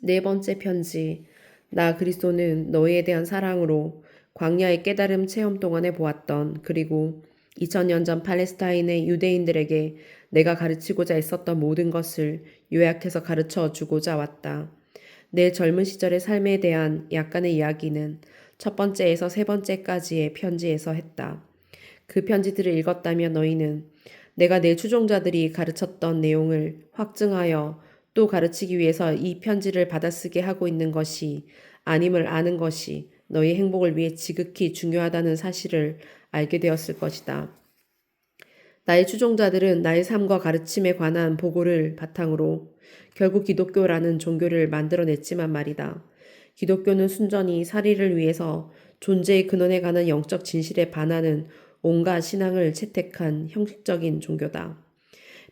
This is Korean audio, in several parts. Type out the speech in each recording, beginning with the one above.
네 번째 편지. 나 그리스도는 너희에 대한 사랑으로 광야의 깨달음 체험 동안에 보았던, 그리고 2000년 전 팔레스타인의 유대인들에게 내가 가르치고자 했었던 모든 것을 요약해서 가르쳐 주고자 왔다. 내 젊은 시절의 삶에 대한 약간의 이야기는 첫 번째에서 세 번째까지의 편지에서 했다. 그 편지들을 읽었다면 너희는 내가 내 추종자들이 가르쳤던 내용을 확증하여 또 가르치기 위해서 이 편지를 받아쓰게 하고 있는 것이 아님을 아는 것이 너희 행복을 위해 지극히 중요하다는 사실을 알게 되었을 것이다. 나의 추종자들은 나의 삶과 가르침에 관한 보고를 바탕으로 결국 기독교라는 종교를 만들어냈지만 말이다. 기독교는 순전히 살이를 위해서 존재의 근원에 가는 영적 진실에 반하는 온갖 신앙을 채택한 형식적인 종교다.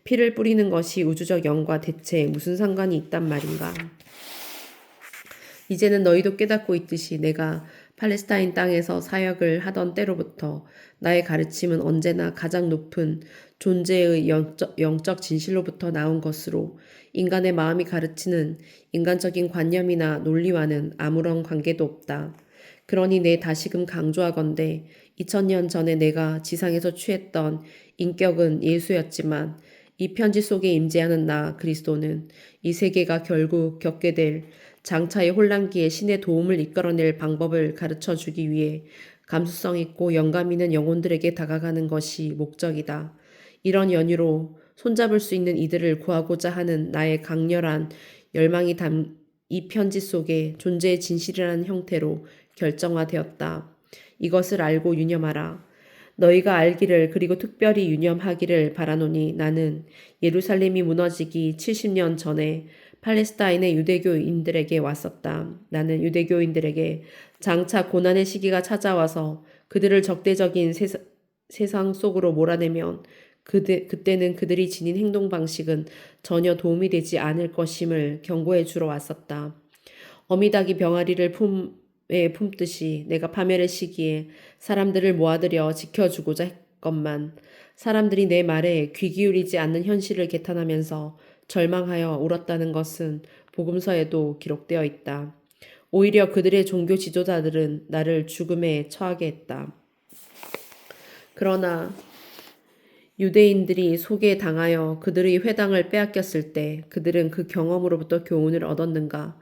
피를 뿌리는 것이 우주적 영과 대체 무슨 상관이 있단 말인가? 이제는 너희도 깨닫고 있듯이 내가 팔레스타인 땅에서 사역을 하던 때로부터 나의 가르침은 언제나 가장 높은 존재의 영적 진실로부터 나온 것으로 인간의 마음이 가르치는 인간적인 관념이나 논리와는 아무런 관계도 없다. 그러니 내 다시금 강조하건대 2000년 전에 내가 지상에서 취했던 인격은 예수였지만 이 편지 속에 임재하는 나 그리스도는 이 세계가 결국 겪게 될 장차의 혼란기에 신의 도움을 이끌어낼 방법을 가르쳐 주기 위해 감수성 있고 영감 있는 영혼들에게 다가가는 것이 목적이다. 이런 연유로 손잡을 수 있는 이들을 구하고자 하는 나의 강렬한 열망이 담 이 편지 속에 존재의 진실이라는 형태로 결정화되었다. 이것을 알고 유념하라. 너희가 알기를 그리고 특별히 유념하기를 바라노니 나는 예루살렘이 무너지기 70년 전에 팔레스타인의 유대교인들에게 왔었다. 나는 유대교인들에게 장차 고난의 시기가 찾아와서 그들을 적대적인 세상 속으로 몰아내면 그때는 그들이 지닌 행동 방식은 전혀 도움이 되지 않을 것임을 경고해 주러 왔었다. 어미닭이 병아리를 품듯이 내가 파멸의 시기에 사람들을 모아들여 지켜주고자 했건만 사람들이 내 말에 귀 기울이지 않는 현실을 개탄하면서 절망하여 울었다는 것은 복음서에도 기록되어 있다. 오히려 그들의 종교 지도자들은 나를 죽음에 처하게 했다. 그러나 유대인들이 속에 당하여 그들의 회당을 빼앗겼을 때 그들은 그 경험으로부터 교훈을 얻었는가?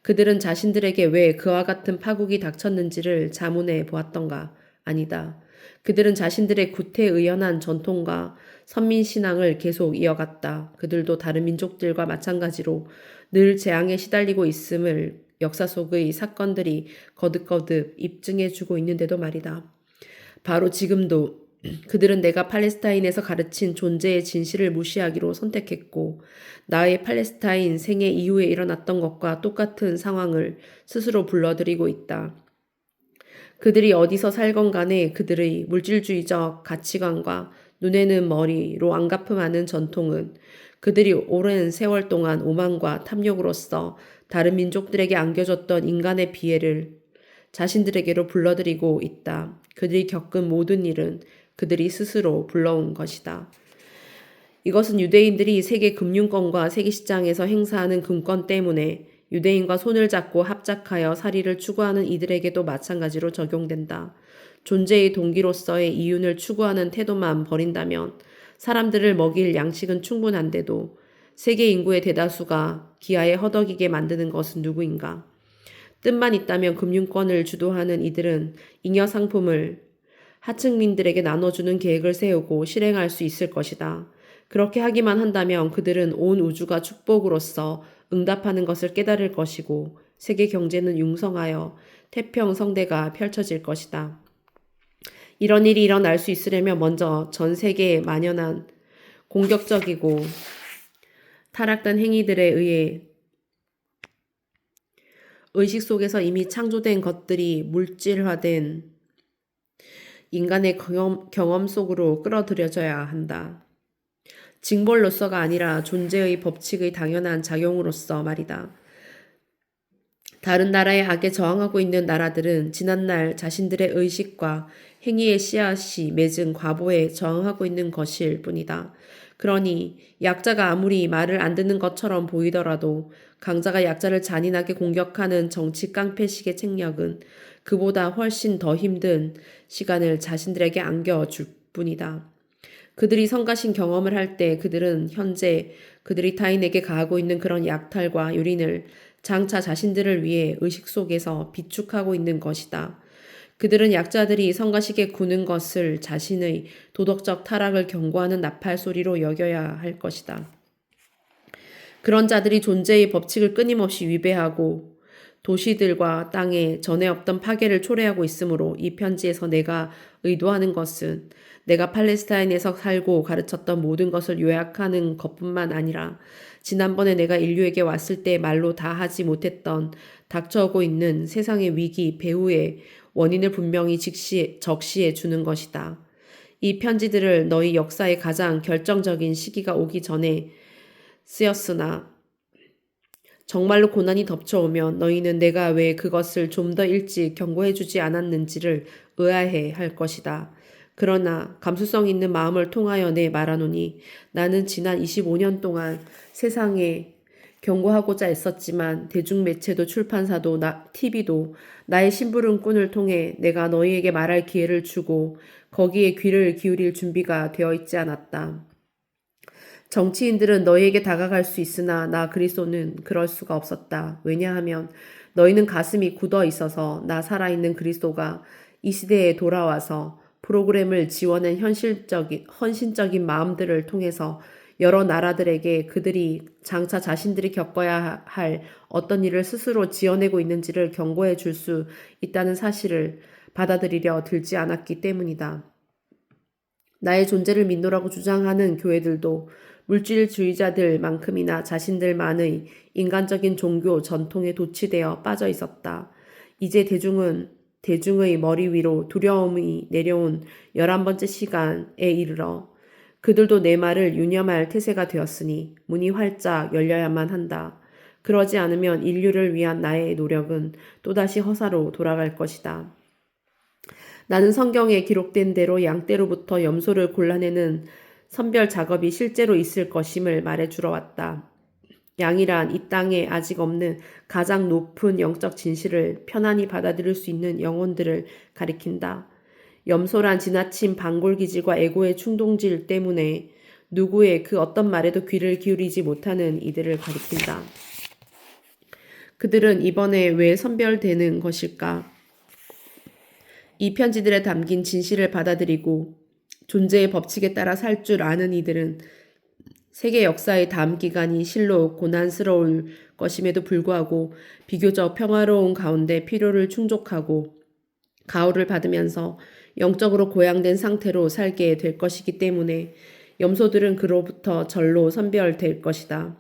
그들은 자신들에게 왜 그와 같은 파국이 닥쳤는지를 자문해 보았던가? 아니다. 그들은 자신들의 구태의연한 전통과 선민신앙을 계속 이어갔다. 그들도 다른 민족들과 마찬가지로 늘 재앙에 시달리고 있음을 역사 속의 사건들이 거듭거듭 입증해주고 있는데도 말이다. 바로 지금도 그들은 내가 팔레스타인에서 가르친 존재의 진실을 무시하기로 선택했고 나의 팔레스타인 생애 이후에 일어났던 것과 똑같은 상황을 스스로 불러들이고 있다. 그들이 어디서 살건 간에 그들의 물질주의적 가치관과 눈에는 머리로 안가품하는 전통은 그들이 오랜 세월 동안 오만과 탐욕으로써 다른 민족들에게 안겨줬던 인간의 비애를 자신들에게로 불러들이고 있다. 그들이 겪은 모든 일은 그들이 스스로 불러온 것이다. 이것은 유대인들이 세계 금융권과 세계 시장에서 행사하는 금권 때문에 유대인과 손을 잡고 합작하여 살이를 추구하는 이들에게도 마찬가지로 적용된다. 존재의 동기로서의 이윤을 추구하는 태도만 버린다면 사람들을 먹일 양식은 충분한데도 세계 인구의 대다수가 기아에 허덕이게 만드는 것은 누구인가? 뜻만 있다면 금융권을 주도하는 이들은 잉여 상품을 하층민들에게 나눠주는 계획을 세우고 실행할 수 있을 것이다. 그렇게 하기만 한다면 그들은 온 우주가 축복으로서 응답하는 것을 깨달을 것이고 세계 경제는 융성하여 태평성대가 펼쳐질 것이다. 이런 일이 일어날 수 있으려면 먼저 전 세계에 만연한 공격적이고 타락된 행위들에 의해 의식 속에서 이미 창조된 것들이 물질화된 인간의 경험 속으로 끌어들여져야 한다. 징벌로서가 아니라 존재의 법칙의 당연한 작용으로서 말이다. 다른 나라의 악에 저항하고 있는 나라들은 지난날 자신들의 의식과 행위의 씨앗이 맺은 과보에 저항하고 있는 것일 뿐이다. 그러니 약자가 아무리 말을 안 듣는 것처럼 보이더라도 강자가 약자를 잔인하게 공격하는 정치 깡패식의 책략은 그보다 훨씬 더 힘든 시간을 자신들에게 안겨줄 뿐이다. 그들이 성가신 경험을 할 때 그들은 현재 그들이 타인에게 가하고 있는 그런 약탈과 유린을 장차 자신들을 위해 의식 속에서 비축하고 있는 것이다. 그들은 약자들이 성가시게 구는 것을 자신의 도덕적 타락을 경고하는 나팔 소리로 여겨야 할 것이다. 그런 자들이 존재의 법칙을 끊임없이 위배하고 도시들과 땅에 전에 없던 파괴를 초래하고 있으므로 이 편지에서 내가 의도하는 것은 내가 팔레스타인에서 살고 가르쳤던 모든 것을 요약하는 것뿐만 아니라 지난번에 내가 인류에게 왔을 때 말로 다 하지 못했던 닥쳐오고 있는 세상의 위기 배후의 원인을 분명히 적시해 주는 것이다. 이 편지들을 너희 역사의 가장 결정적인 시기가 오기 전에 쓰였으나 정말로 고난이 덮쳐오면 너희는 내가 왜 그것을 좀 더 일찍 경고해주지 않았는지를 의아해 할 것이다. 그러나 감수성 있는 마음을 통하여 내 말하노니 나는 지난 25년 동안 세상에 경고하고자 애썼지만 대중매체도 출판사도 TV도 나의 심부름꾼을 통해 내가 너희에게 말할 기회를 주고 거기에 귀를 기울일 준비가 되어 있지 않았다. 정치인들은 너희에게 다가갈 수 있으나 나 그리스도는 그럴 수가 없었다. 왜냐하면 너희는 가슴이 굳어 있어서 나 살아있는 그리스도가 이 시대에 돌아와서 프로그램을 지원한 헌신적인 마음들을 통해서 여러 나라들에게 그들이 장차 자신들이 겪어야 할 어떤 일을 스스로 지어내고 있는지를 경고해 줄 수 있다는 사실을 받아들이려 들지 않았기 때문이다. 나의 존재를 믿노라고 주장하는 교회들도 물질주의자들만큼이나 자신들만의 인간적인 종교 전통에 도취되어 빠져 있었다. 이제 대중의 머리 위로 두려움이 내려온 11번째 시간에 이르러 그들도 내 말을 유념할 태세가 되었으니 문이 활짝 열려야만 한다. 그러지 않으면 인류를 위한 나의 노력은 또다시 허사로 돌아갈 것이다. 나는 성경에 기록된 대로 양떼로부터 염소를 골라내는 선별 작업이 실제로 있을 것임을 말해주러 왔다. 양이란 이 땅에 아직 없는 가장 높은 영적 진실을 편안히 받아들일 수 있는 영혼들을 가리킨다. 염소란 지나친 반골기질과 에고의 충동질 때문에 누구의 그 어떤 말에도 귀를 기울이지 못하는 이들을 가리킨다. 그들은 이번에 왜 선별되는 것일까? 이 편지들에 담긴 진실을 받아들이고 존재의 법칙에 따라 살 줄 아는 이들은 세계 역사의 다음 기간이 실로 고난스러울 것임에도 불구하고 비교적 평화로운 가운데 필요를 충족하고 가호를 받으면서 영적으로 고양된 상태로 살게 될 것이기 때문에 염소들은 그로부터 절로 선별될 것이다.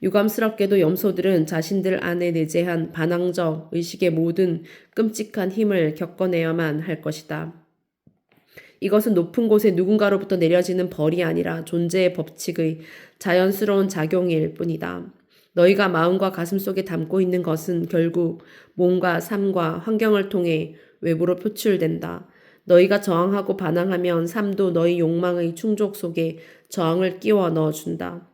유감스럽게도 염소들은 자신들 안에 내재한 반항적 의식의 모든 끔찍한 힘을 겪어내야만 할 것이다. 이것은 높은 곳에 누군가로부터 내려지는 벌이 아니라 존재의 법칙의 자연스러운 작용일 뿐이다. 너희가 마음과 가슴 속에 담고 있는 것은 결국 몸과 삶과 환경을 통해 외부로 표출된다. 너희가 저항하고 반항하면 삶도 너희 욕망의 충족 속에 저항을 끼워 넣어준다.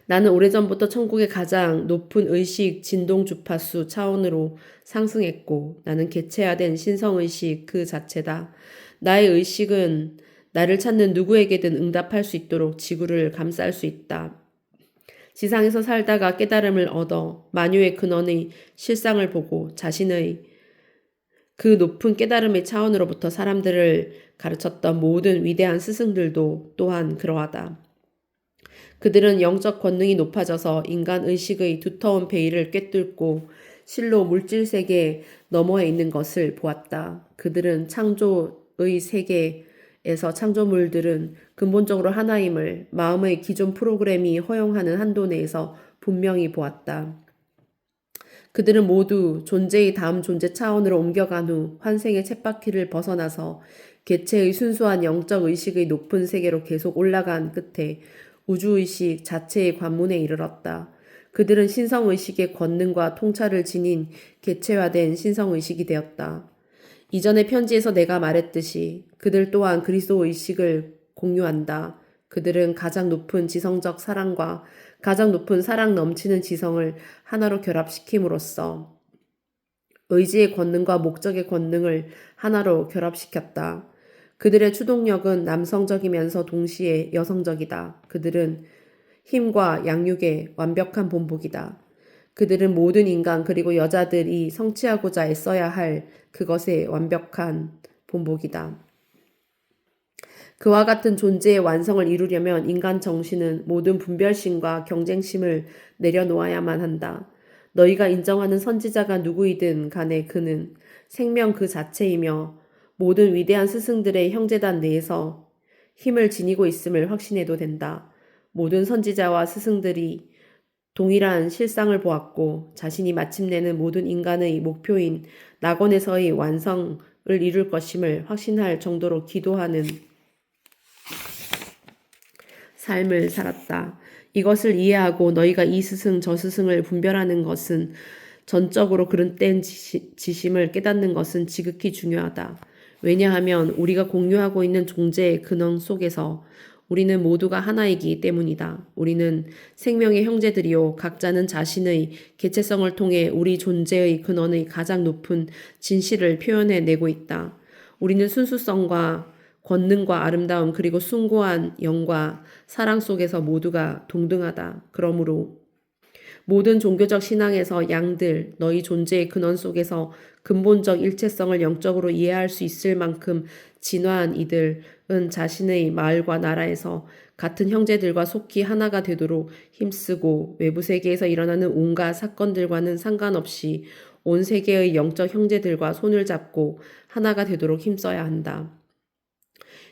나는 오래전부터 천국의 가장 높은 의식 진동 주파수 차원으로 상승했고 나는 개체화된 신성의식 그 자체다. 나의 의식은 나를 찾는 누구에게든 응답할 수 있도록 지구를 감쌀 수 있다. 지상에서 살다가 깨달음을 얻어 만유의 근원의 실상을 보고 자신의 그 높은 깨달음의 차원으로부터 사람들을 가르쳤던 모든 위대한 스승들도 또한 그러하다. 그들은 영적 권능이 높아져서 인간 의식의 두터운 베일을 꿰뚫고 실로 물질 세계 너머에 있는 것을 보았다. 그들은 창조의 세계에서 창조물들은 근본적으로 하나임을 마음의 기존 프로그램이 허용하는 한도 내에서 분명히 보았다. 그들은 모두 존재의 다음 존재 차원으로 옮겨간 후 환생의 쳇바퀴를 벗어나서 개체의 순수한 영적 의식의 높은 세계로 계속 올라간 끝에 우주의식 자체의 관문에 이르렀다. 그들은 신성의식의 권능과 통찰을 지닌 개체화된 신성의식이 되었다. 이전의 편지에서 내가 말했듯이 그들 또한 그리스도 의식을 공유한다. 그들은 가장 높은 지성적 사랑과 가장 높은 사랑 넘치는 지성을 하나로 결합시킴으로써 의지의 권능과 목적의 권능을 하나로 결합시켰다. 그들의 추동력은 남성적이면서 동시에 여성적이다. 그들은 힘과 양육의 완벽한 본복이다. 그들은 모든 인간 그리고 여자들이 성취하고자 애써야 할 그것의 완벽한 본복이다. 그와 같은 존재의 완성을 이루려면 인간 정신은 모든 분별심과 경쟁심을 내려놓아야만 한다. 너희가 인정하는 선지자가 누구이든 간에 그는 생명 그 자체이며 모든 위대한 스승들의 형제단 내에서 힘을 지니고 있음을 확신해도 된다. 모든 선지자와 스승들이 동일한 실상을 보았고 자신이 마침내는 모든 인간의 목표인 낙원에서의 완성을 이룰 것임을 확신할 정도로 기도하는 삶을 살았다. 이것을 이해하고 너희가 이 스승 저 스승을 분별하는 것은 전적으로 그릇된 지심을 깨닫는 것은 지극히 중요하다. 왜냐하면 우리가 공유하고 있는 존재의 근원 속에서 우리는 모두가 하나이기 때문이다. 우리는 생명의 형제들이요. 각자는 자신의 개체성을 통해 우리 존재의 근원의 가장 높은 진실을 표현해내고 있다. 우리는 순수성과 권능과 아름다움 그리고 숭고한 영과 사랑 속에서 모두가 동등하다. 그러므로 모든 종교적 신앙에서 양들, 너희 존재의 근원 속에서 근본적 일체성을 영적으로 이해할 수 있을 만큼 진화한 이들은 자신의 마을과 나라에서 같은 형제들과 속히 하나가 되도록 힘쓰고 외부 세계에서 일어나는 온갖 사건들과는 상관없이 온 세계의 영적 형제들과 손을 잡고 하나가 되도록 힘써야 한다.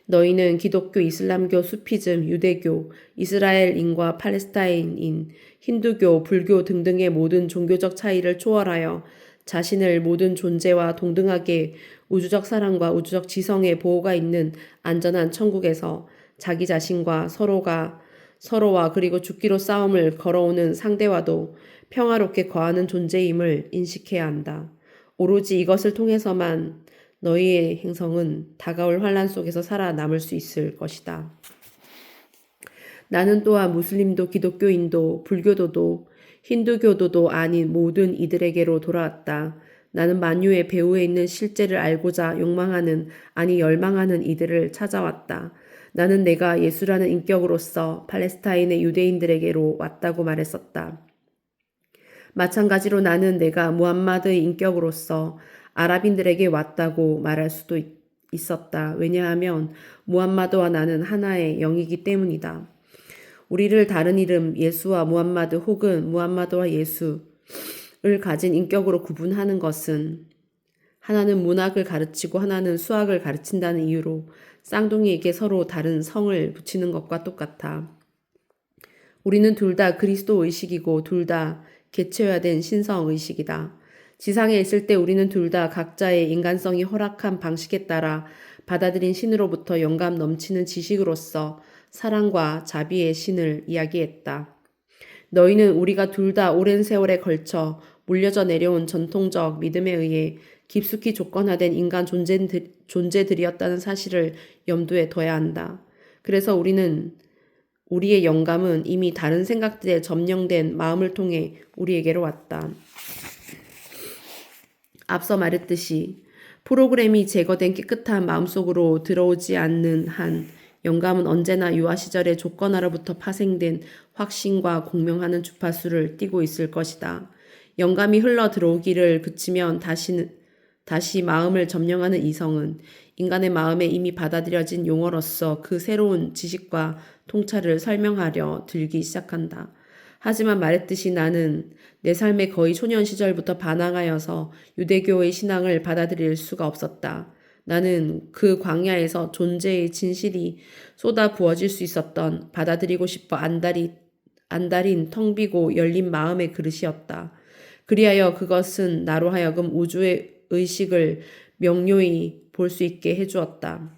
너희는 기독교, 이슬람교, 수피즘, 유대교, 이스라엘인과 팔레스타인인, 힌두교, 불교 등등의 모든 종교적 차이를 초월하여 자신을 모든 존재와 동등하게 우주적 사랑과 우주적 지성의 보호가 있는 안전한 천국에서 자기 자신과 서로와 그리고 죽기로 싸움을 걸어오는 상대와도 평화롭게 거하는 존재임을 인식해야 한다. 오로지 이것을 통해서만 너희의 행성은 다가올 환란 속에서 살아남을 수 있을 것이다. 나는 또한 무슬림도 기독교인도 불교도도 힌두교도도 아닌 모든 이들에게로 돌아왔다. 나는 만유의 배후에 있는 실제를 알고자 욕망하는 아니 열망하는 이들을 찾아왔다. 나는 내가 예수라는 인격으로서 팔레스타인의 유대인들에게로 왔다고 말했었다. 마찬가지로 나는 내가 무함마드의 인격으로서 아랍인들에게 왔다고 말할 수도 있었다. 왜냐하면 무함마드와 나는 하나의 영이기 때문이다. 우리를 다른 이름 예수와 무함마드 혹은 무함마드와 예수를 가진 인격으로 구분하는 것은 하나는 문학을 가르치고 하나는 수학을 가르친다는 이유로 쌍둥이에게 서로 다른 성을 붙이는 것과 똑같아. 우리는 둘 다 그리스도 의식이고 둘 다 개체화된 신성 의식이다. 지상에 있을 때 우리는 둘 다 각자의 인간성이 허락한 방식에 따라 받아들인 신으로부터 영감 넘치는 지식으로서 사랑과 자비의 신을 이야기했다. 너희는 우리가 둘 다 오랜 세월에 걸쳐 물려져 내려온 전통적 믿음에 의해 깊숙이 조건화된 인간 존재들이었다는 사실을 염두에 둬야 한다. 그래서 우리의 영감은 이미 다른 생각들에 점령된 마음을 통해 우리에게로 왔다. 앞서 말했듯이 프로그램이 제거된 깨끗한 마음속으로 들어오지 않는 한 영감은 언제나 유아 시절의 조건화로부터 파생된 확신과 공명하는 주파수를 띠고 있을 것이다. 영감이 흘러 들어오기를 그치면 다시 마음을 점령하는 이성은 인간의 마음에 이미 받아들여진 용어로서 그 새로운 지식과 통찰을 설명하려 들기 시작한다. 하지만 말했듯이 나는 내 삶의 거의 초년 시절부터 반항하여서 유대교의 신앙을 받아들일 수가 없었다. 나는 그 광야에서 존재의 진실이 쏟아 부어질 수 있었던 받아들이고 싶어 안달인 텅 비고 열린 마음의 그릇이었다. 그리하여 그것은 나로 하여금 우주의 의식을 명료히 볼 수 있게 해주었다.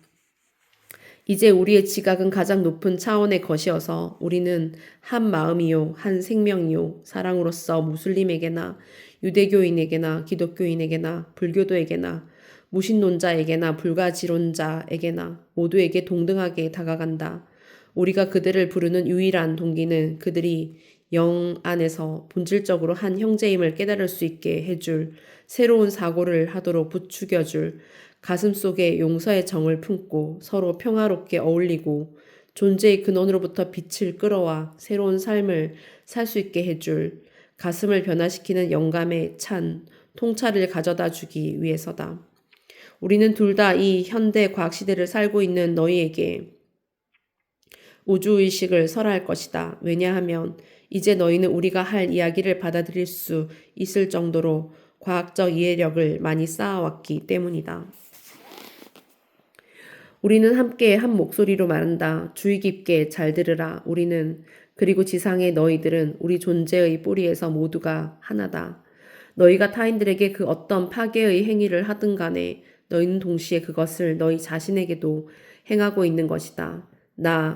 이제 우리의 지각은 가장 높은 차원의 것이어서 우리는 한 마음이요, 한 생명이요, 사랑으로서 무슬림에게나 유대교인에게나 기독교인에게나 불교도에게나 무신론자에게나 불가지론자에게나 모두에게 동등하게 다가간다. 우리가 그들을 부르는 유일한 동기는 그들이 영 안에서 본질적으로 한 형제임을 깨달을 수 있게 해줄, 새로운 사고를 하도록 부추겨줄, 가슴속에 용서의 정을 품고 서로 평화롭게 어울리고 존재의 근원으로부터 빛을 끌어와 새로운 삶을 살 수 있게 해줄, 가슴을 변화시키는 영감의 찬 통찰을 가져다 주기 위해서다. 우리는 둘 다 이 현대 과학 시대를 살고 있는 너희에게 우주의식을 설할 것이다. 왜냐하면 이제 너희는 우리가 할 이야기를 받아들일 수 있을 정도로 과학적 이해력을 많이 쌓아왔기 때문이다. 우리는 함께 한 목소리로 말한다. 주의 깊게 잘 들으라. 우리는 그리고 지상의 너희들은 우리 존재의 뿌리에서 모두가 하나다. 너희가 타인들에게 그 어떤 파괴의 행위를 하든 간에 너희는 동시에 그것을 너희 자신에게도 행하고 있는 것이다.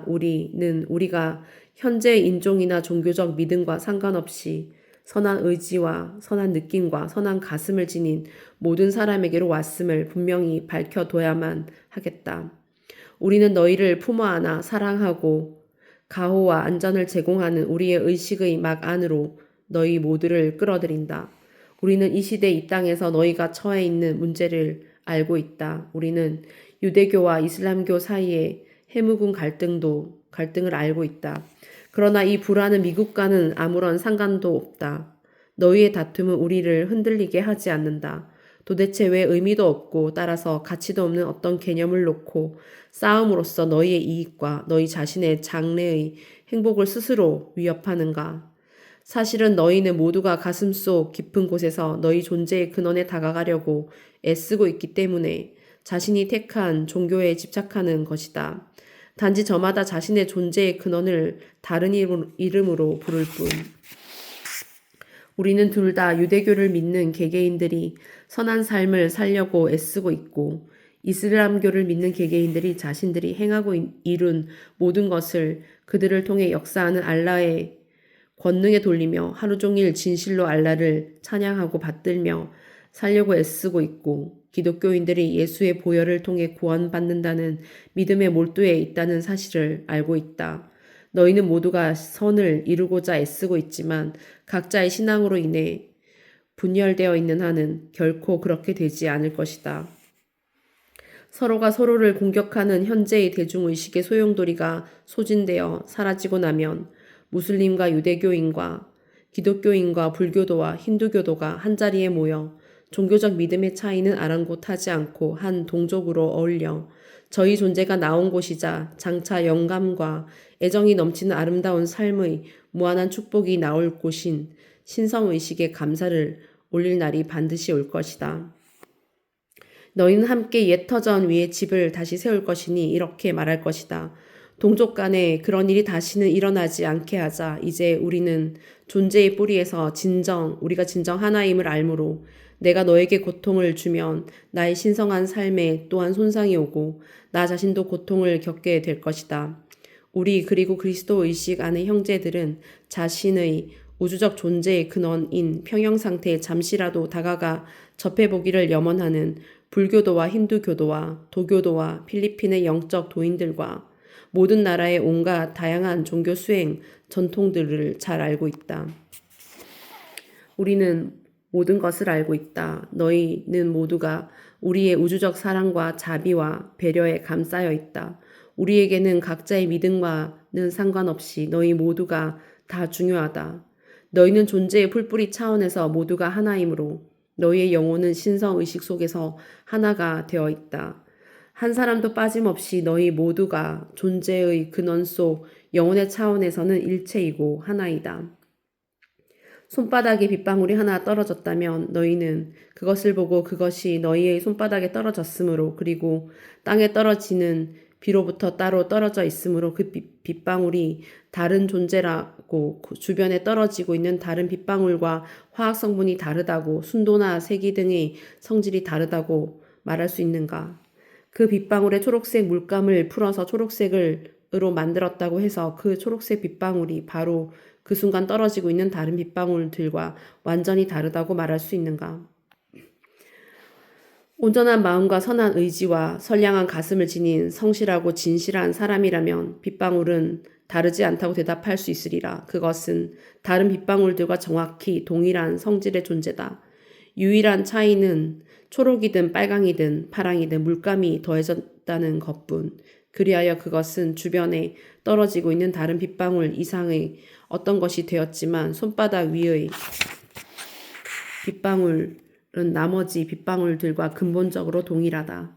우리는 우리가 현재의 인종이나 종교적 믿음과 상관없이 선한 의지와 선한 느낌과 선한 가슴을 지닌 모든 사람에게로 왔음을 분명히 밝혀둬야만 하겠다. 우리는 너희를 품어 안아 사랑하고 가호와 안전을 제공하는 우리의 의식의 막 안으로 너희 모두를 끌어들인다. 우리는 이 시대 이 땅에서 너희가 처해 있는 문제를 알고 있다. 우리는 유대교와 이슬람교 사이의 해묵은 갈등을 알고 있다. 그러나 이 불화는 미국과는 아무런 상관도 없다. 너희의 다툼은 우리를 흔들리게 하지 않는다. 도대체 왜 의미도 없고 따라서 가치도 없는 어떤 개념을 놓고 싸움으로써 너희의 이익과 너희 자신의 장래의 행복을 스스로 위협하는가? 사실은 너희는 모두가 가슴속 깊은 곳에서 너희 존재의 근원에 다가가려고 애쓰고 있기 때문에 자신이 택한 종교에 집착하는 것이다. 단지 저마다 자신의 존재의 근원을 다른 이름으로 부를 뿐. 우리는 둘 다 유대교를 믿는 개개인들이 선한 삶을 살려고 애쓰고 있고 이슬람교를 믿는 개개인들이 자신들이 행하고 이룬 모든 것을 그들을 통해 역사하는 알라의 권능에 돌리며 하루 종일 진실로 알라를 찬양하고 받들며 살려고 애쓰고 있고 기독교인들이 예수의 보혈을 통해 구원받는다는 믿음에 몰두해 있다는 사실을 알고 있다. 너희는 모두가 선을 이루고자 애쓰고 있지만 각자의 신앙으로 인해 분열되어 있는 한은 결코 그렇게 되지 않을 것이다. 서로가 서로를 공격하는 현재의 대중의식의 소용돌이가 소진되어 사라지고 나면 무슬림과 유대교인과 기독교인과 불교도와 힌두교도가 한자리에 모여 종교적 믿음의 차이는 아랑곳하지 않고 한 동족으로 어울려 저희 존재가 나온 곳이자 장차 영감과 애정이 넘치는 아름다운 삶의 무한한 축복이 나올 곳인 신성의식에 감사를 올릴 날이 반드시 올 것이다. 너희는 함께 옛 터전 위에 집을 다시 세울 것이니 이렇게 말할 것이다. 동족 간에 그런 일이 다시는 일어나지 않게 하자. 이제 우리는 존재의 뿌리에서 우리가 진정 하나임을 알므로 내가 너에게 고통을 주면 나의 신성한 삶에 또한 손상이 오고 나 자신도 고통을 겪게 될 것이다. 우리 그리고 그리스도 의식 안의 형제들은 자신의 우주적 존재의 근원인 평형 상태에 잠시라도 다가가 접해보기를 염원하는 불교도와 힌두교도와 도교도와 필리핀의 영적 도인들과 모든 나라의 온갖 다양한 종교 수행 전통들을 잘 알고 있다. 우리는 모든 것을 알고 있다. 너희는 모두가 우리의 우주적 사랑과 자비와 배려에 감싸여 있다. 우리에게는 각자의 믿음과는 상관없이 너희 모두가 다 중요하다. 너희는 존재의 풀뿌리 차원에서 모두가 하나이므로 너희의 영혼은 신성의식 속에서 하나가 되어 있다. 한 사람도 빠짐없이 너희 모두가 존재의 근원 속 영혼의 차원에서는 일체이고 하나이다. 손바닥에 빗방울이 하나 떨어졌다면 너희는 그것을 보고 그것이 너희의 손바닥에 떨어졌으므로 그리고 땅에 떨어지는 비로부터 따로 떨어져 있으므로 그 빗방울이 다른 존재라고 주변에 떨어지고 있는 다른 빗방울과 화학 성분이 다르다고 순도나 색이 등의 성질이 다르다고 말할 수 있는가? 그 빗방울에 초록색 물감을 풀어서 초록색으로 만들었다고 해서 그 초록색 빗방울이 바로 그 순간 떨어지고 있는 다른 빗방울들과 완전히 다르다고 말할 수 있는가? 온전한 마음과 선한 의지와 선량한 가슴을 지닌 성실하고 진실한 사람이라면 빗방울은 다르지 않다고 대답할 수 있으리라. 그것은 다른 빗방울들과 정확히 동일한 성질의 존재다. 유일한 차이는 초록이든 빨강이든 파랑이든 물감이 더해졌다는 것뿐. 그리하여 그것은 주변에 떨어지고 있는 다른 빗방울 이상의 어떤 것이 되었지만 손바닥 위의 빗방울은 나머지 빗방울들과 근본적으로 동일하다.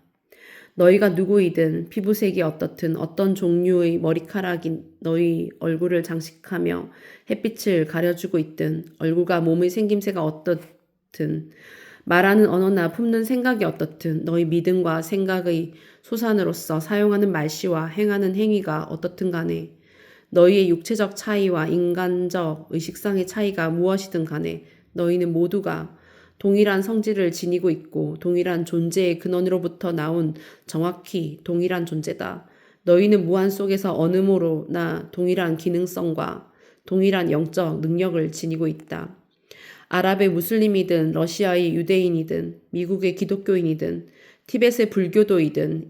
너희가 누구이든 피부색이 어떻든 어떤 종류의 머리카락이 너희 얼굴을 장식하며 햇빛을 가려주고 있든 얼굴과 몸의 생김새가 어떻든 말하는 언어나 품는 생각이 어떻든 너희 믿음과 생각의 소산으로서 사용하는 말씨와 행하는 행위가 어떻든 간에 너희의 육체적 차이와 인간적 의식상의 차이가 무엇이든 간에 너희는 모두가 동일한 성질을 지니고 있고 동일한 존재의 근원으로부터 나온 정확히 동일한 존재다. 너희는 무한 속에서 어느 모로나 동일한 기능성과 동일한 영적 능력을 지니고 있다. 아랍의 무슬림이든 러시아의 유대인이든 미국의 기독교인이든 티벳의 불교도이든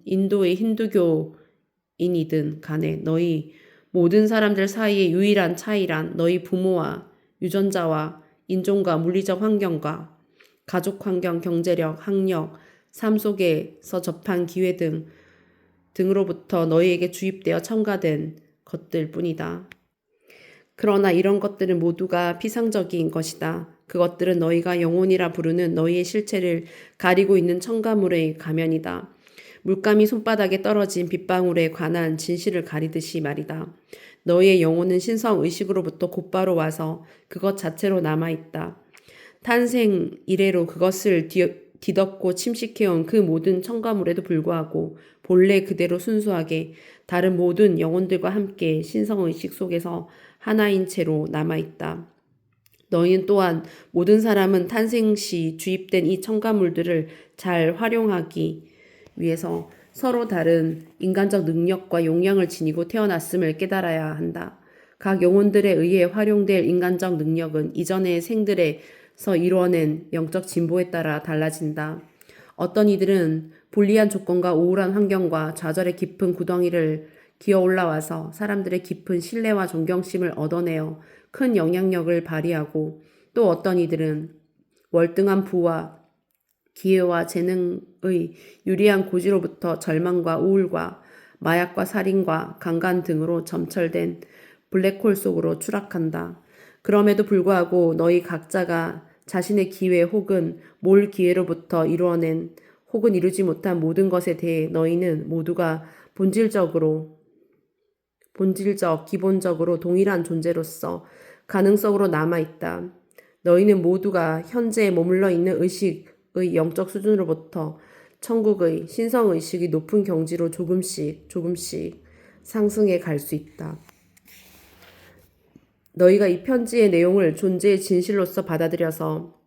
인도의 힌두교인이든 간에 너희 모든 사람들 사이의 유일한 차이란 너희 부모와 유전자와 인종과 물리적 환경과 가족 환경, 경제력, 학력, 삶 속에서 접한 기회 등으로부터 너희에게 주입되어 첨가된 것들 뿐이다. 그러나 이런 것들은 모두가 피상적인 것이다. 그것들은 너희가 영혼이라 부르는 너희의 실체를 가리고 있는 첨가물의 가면이다. 물감이 손바닥에 떨어진 빗방울에 관한 진실을 가리듯이 말이다. 너희의 영혼은 신성 의식으로부터 곧바로 와서 그것 자체로 남아있다. 탄생 이래로 그것을 뒤덮고 침식해온 그 모든 첨가물에도 불구하고 본래 그대로 순수하게 다른 모든 영혼들과 함께 신성의식 속에서 하나인 채로 남아있다. 너희는 또한 모든 사람은 탄생 시 주입된 이 첨가물들을 잘 활용하기 위해서 서로 다른 인간적 능력과 용량을 지니고 태어났음을 깨달아야 한다. 각 영혼들에 의해 활용될 인간적 능력은 이전의 생들에서 이루어낸 영적 진보에 따라 달라진다. 어떤 이들은 불리한 조건과 우울한 환경과 좌절의 깊은 구덩이를 기어 올라와서 사람들의 깊은 신뢰와 존경심을 얻어내어 큰 영향력을 발휘하고 또 어떤 이들은 월등한 부와 기회와 재능의 유리한 고지로부터 절망과 우울과 마약과 살인과 강간 등으로 점철된 블랙홀 속으로 추락한다. 그럼에도 불구하고 너희 각자가 자신의 기회 혹은 몰 기회로부터 이루어낸 혹은 이루지 못한 모든 것에 대해 너희는 모두가 기본적으로 동일한 존재로서 가능성으로 남아있다. 너희는 모두가 현재 머물러 있는 의식의 영적 수준으로부터 천국의 신성의식이 높은 경지로 조금씩 상승해 갈 수 있다. 너희가 이 편지의 내용을 존재의 진실로서 받아들여서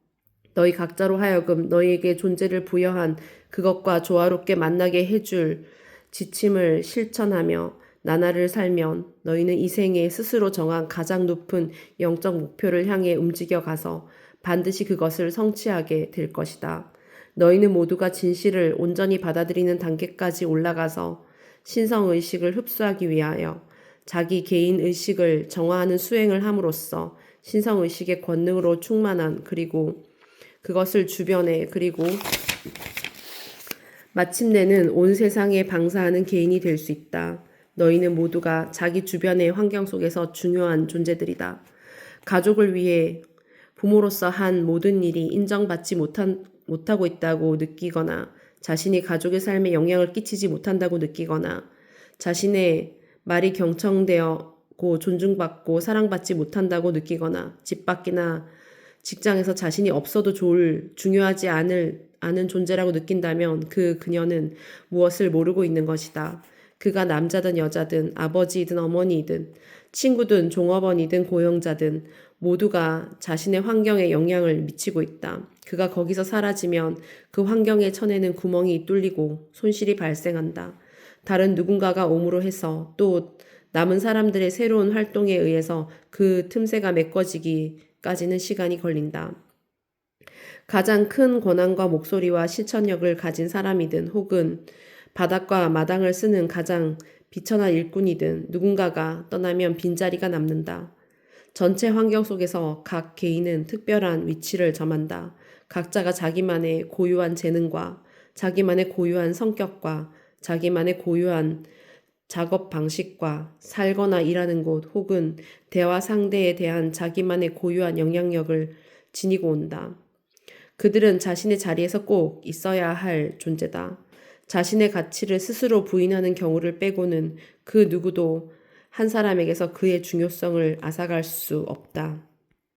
너희 각자로 하여금 너희에게 존재를 부여한 그것과 조화롭게 만나게 해줄 지침을 실천하며 나날을 살면 너희는 이 생에 스스로 정한 가장 높은 영적 목표를 향해 움직여 가서 반드시 그것을 성취하게 될 것이다. 너희는 모두가 진실을 온전히 받아들이는 단계까지 올라가서 신성의식을 흡수하기 위하여 자기 개인 의식을 정화하는 수행을 함으로써 신성의식의 권능으로 충만한 그리고 그것을 주변에 그리고 마침내는 온 세상에 방사하는 개인이 될 수 있다. 너희는 모두가 자기 주변의 환경 속에서 중요한 존재들이다. 가족을 위해 부모로서 한 모든 일이 인정받지 못하고 있다고 느끼거나 자신이 가족의 삶에 영향을 끼치지 못한다고 느끼거나 자신의 말이 경청되었고 존중받고 사랑받지 못한다고 느끼거나 집 밖이나 직장에서 자신이 없어도 중요하지 않은 존재라고 느낀다면 그녀는 무엇을 모르고 있는 것이다. 그가 남자든 여자든 아버지이든 어머니이든 친구든 종업원이든 고용자든 모두가 자신의 환경에 영향을 미치고 있다. 그가 거기서 사라지면 그 환경의 천에는 구멍이 뚫리고 손실이 발생한다. 다른 누군가가 옴으로 해서 또 남은 사람들의 새로운 활동에 의해서 그 틈새가 메꿔지기까지는 시간이 걸린다. 가장 큰 권한과 목소리와 실천력을 가진 사람이든 혹은 바닥과 마당을 쓰는 가장 비천한 일꾼이든 누군가가 떠나면 빈자리가 남는다. 전체 환경 속에서 각 개인은 특별한 위치를 점한다. 각자가 자기만의 고유한 재능과 자기만의 고유한 성격과 자기만의 고유한 작업 방식과 살거나 일하는 곳 혹은 대화 상대에 대한 자기만의 고유한 영향력을 지니고 온다. 그들은 자신의 자리에서 꼭 있어야 할 존재다. 자신의 가치를 스스로 부인하는 경우를 빼고는 그 누구도 한 사람에게서 그의 중요성을 앗아갈 수 없다.